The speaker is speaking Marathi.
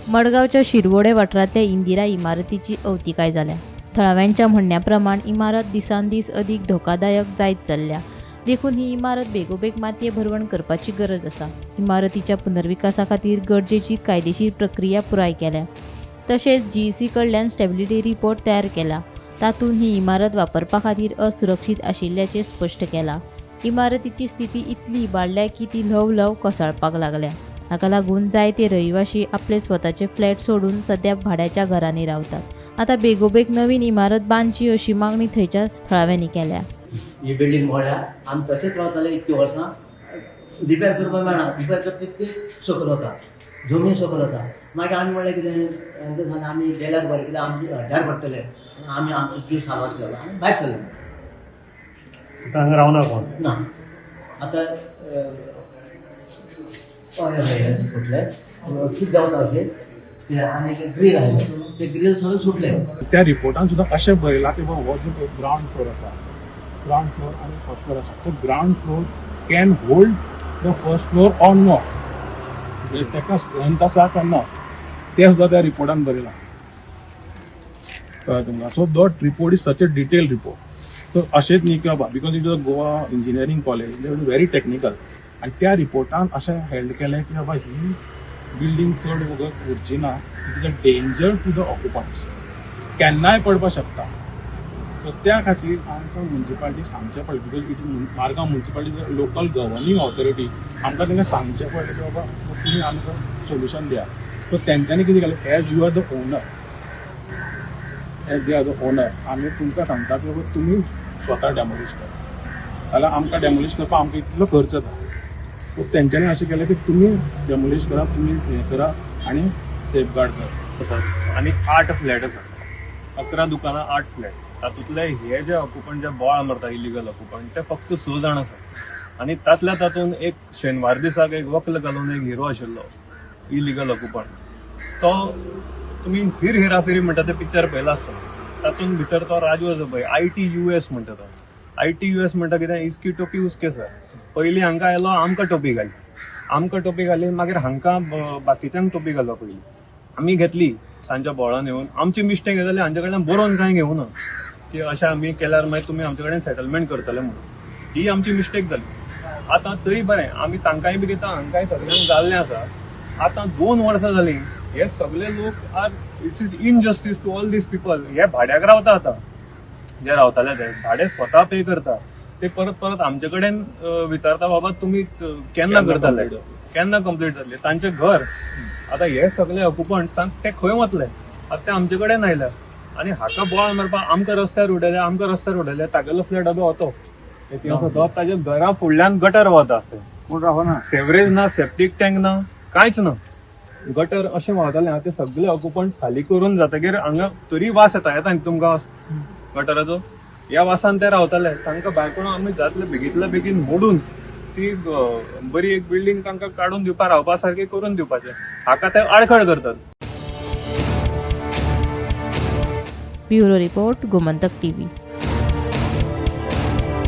मडगावच्या शिरवोडे वाठारांतल्या इंदिरा इमारतीची अवतिकाय जाल्या. थळाव्यांच्या म्हणण्याप्रमाण इमारत दिसान-दीस अधिक धोकादायक जायत चल्ल्या. देखून ही इमारत बेगोबेग मातये भरवण करपाची गरज आसा. इमारतीच्या पुनर्विकासा खातीर गरजेची कायदेशीर प्रक्रिया पुराय केल्या. तशेंच GEC कडल्यान स्टॅबिलिटी रिपोर्ट तयार केला. तातूंत ही इमारत वापरपा खातीर असुरक्षीत आशिल्ल्याचें स्पश्ट केलां. इमारतीची स्थिती इतली इबाडल्या की ती ल्हव ल्हव कोसळपाक लागल्या. हाका लागून जायते रहिवाशी आपले स्वताचे फ्लॅट सोडून सध्या भाड्याच्या घरांनी रावतात. आता बेगोबेग नवीन इमारत बांदची अशी मागणी थंयच्या थळाव्यांनी केल्या. ही बिल्डींग मोडल्या आमी तशेंच रावताले इतकी वर्सां. रिपेर करपाक मेळना, रिपेर करता तितके सकयल वता, जमीन सकयल वता. मागीर आमी म्हणलें कितें जालें, आमी गेल्यार बरें, कित्याक आमचे हड्ड्यार पडटले. आमी आमचो जीव सारवार केलो आनी भायर सरले. हांगा रावना कोण ना आतां सुटले कितें जावता अशें ते आनी ग्रील आसले ते ग्रील सगळे सुटले. त्या रिपोर्टान सुद्दां अशें बरयलां की हो जो ग्रावंड फ्लोर आसा, ग्रावंड फ्लोर आनी फर्स्ट फ्लोर आसा, तो ground floor can hold the first floor or not. ताका स्ट्रेंथ आसा काय ना ते सुद्दां त्या रिपोर्टान बरयलां. कळ्ळें तुमकां. So that report is such a detail report. So अशेंच न्ही की बाबा because it is a Goa engineering college, they is very technical. आनी त्या रिपोर्टान अशें हेल्ड केलें की बाबा ही बिल्डींग चड वगत उरची ना, it is a danger to the occupants, केन्नाय पडपाक शकता. सो त्या खातीर आमकां म्युन्सिपालिटी सांगचें पडलें, because it Margao municipality local governing authority, आमकां तांकां सांगचें पडलें की बाबा तुमी आमकां सोल्युशन दिया. सो तेंच्यांनी कितें केलें, as you are the owner, as they are the owner, आमी तुमकां सांगता की बाबा तुमी स्वता डेमोलिश करा. जाल्यार आमकां डेमोलिश करपाक आमकां इतलो खर्च जाता. सो तेंच्यांनी अशें केलें की तुमी डेमोलिश करा, तुमी हें करा आनी सेफगार्ड करा. आनी 8 फ्लॅट आसा, 11 दुकानां 8 फ्लॅट. तातूंतले हे जे ऑक्युपंट जे बोवाळ मारता इलिगल ऑक्युपंट ते फक्त 6 जाण आसा. आनी तातूंत एक शेनवार दिसाक एक वक्ल घालून एक हिरो आशिल्लो इलिगल ऑक्युपंट. तो तुमी हिर हिरा फेरी म्हणटा ते पिक्चर पळयला आसता. तातूंत भितर तो राजू आसा पळय, ITUS म्हणटा तो. ITUS म्हणटा कितें, इसकी टोपी उसके सर. पयलीं हांकां आयलो आमकां टोपी घाली, आमकां टोपी घाली, मागीर हांकां बाकीच्यांक टोपी घालपा पयली. आमी घेतली तांच्या बोळान येवन. आमची मिस्टेक जाली, हांचे कडल्यान बरोवन कांय घेवना की अशें आमी केल्यार मागीर तुमी आमचे कडेन सेटलमेंट करतले म्हणून. ही आमची मिस्टेक जाली. आतां तरी बरें, आमी तांकांय बी दिता, हांकांय सगळ्यांक जाल्लें आसा. आतां 2 वर्सां जालीं हे सगळे लोक are, it's is injustice to all these people. हे भाड्याक रावता, आतां जे रावताले ते भाडे स्वता पे करता, ते परत परत आमचे कडेन विचारता बाबा तुमी केन्ना करतले, केन्ना कंप्लीट जातले तांचें घर. आतां हे सगळे ऑक्युपंट्स ते खंय वतले, आतां ते आमचे कडेन आयल्या. आनी हाका बोवाळ मारपाक आमकां रस्त्यार उडयले, आमकां रस्त्यार उडयले. तागेलो फ्लॅट आतां वतो तो ताच्या घरा फुडल्यान गटर वता, पूण रावना, सेवरेज ना, सेप्टीक टँक ना, कांयच ना, गटर अशें व्हांवतालें. ते सगळे ऑक्युपंट खाली करून जातकीर हांगा तरी वास येता न्ही तुमकां गटराचो. ह्या वासान ते रावताले. तांकां भायर करून आमी जातले बेगींतल्या बेगीन मोडून ती बरी एक बिल्डींग तांकां काडून दिवपा, रावपा सारकी करून दिवपाचें. हाका ते आडखळ करतात. Bureau report, Gomantak TV.